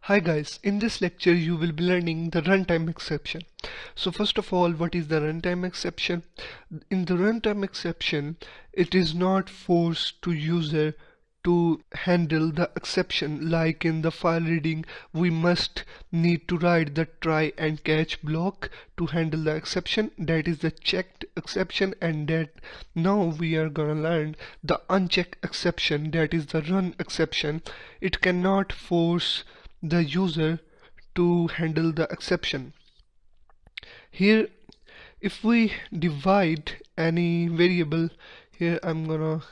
Hi guys, in this lecture you will be learning the runtime exception. So first of all, what is the runtime exception? In the runtime exception, it is not forced to user to handle the exception. Like in the file reading, we must need to write the try and catch block to handle the exception. That is the checked exception, and that now we are gonna learn the unchecked exception, that is the run exception. It cannot force the user to handle the exception. Here, if we divide any variable, here I'm gonna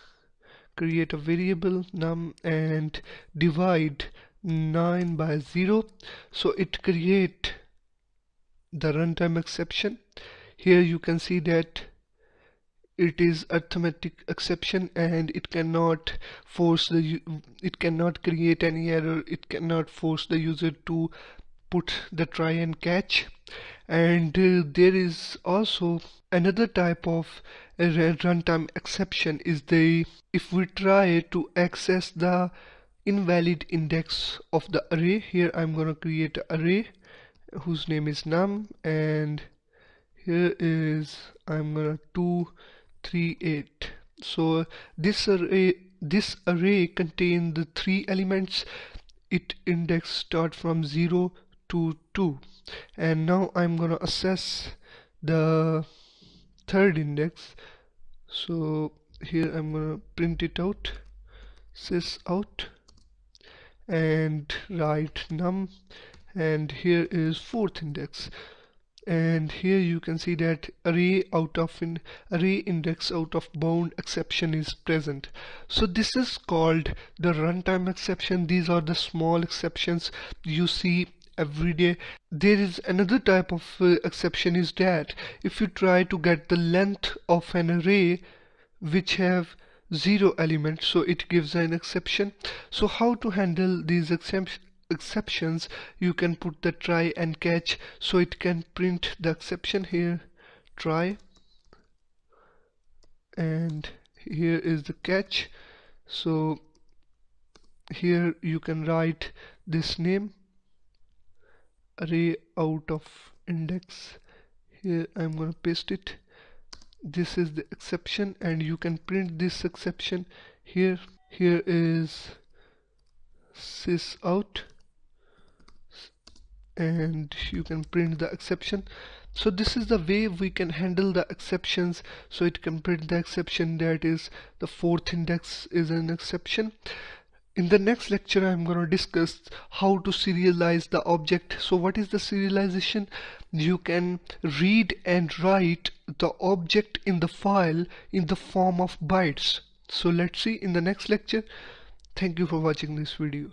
create a variable num and divide 9 by 0, so it create the runtime exception. Here you can see that it is arithmetic exception and it cannot create any error, it cannot force the user to put the try and catch. And there is also another type of a runtime exception is if we try to access the invalid index of the array. Here I'm going to create an array whose name is num, and here is I'm gonna 2 3 8. So this array contains the 3 elements. It index start from 0 to 2, and now I'm gonna access the third index. So here I'm gonna print it out, sys out, and write num, and here is fourth index. And here you can see that array index out of bound exception is present. So this is called the runtime exception. These are the small exceptions you see every day. There is another type of exception is that if you try to get the length of an array which have 0 elements, so it gives an exception. So how to handle these exceptions? You can put the try and catch, so it can print the exception. Here try, and here is the catch. So here you can write this name, array out of index. Here I'm gonna paste it. This is the exception, and you can print this exception here. Here is sys out, and you can print the exception. So this is the way we can handle the exceptions. So it can print the exception, that is the fourth index is an exception. In the next lecture I'm going to discuss how to serialize the object. So what is the serialization? You can read and write the object in the file in the form of bytes. So let's see in the next lecture. Thank you for watching this video.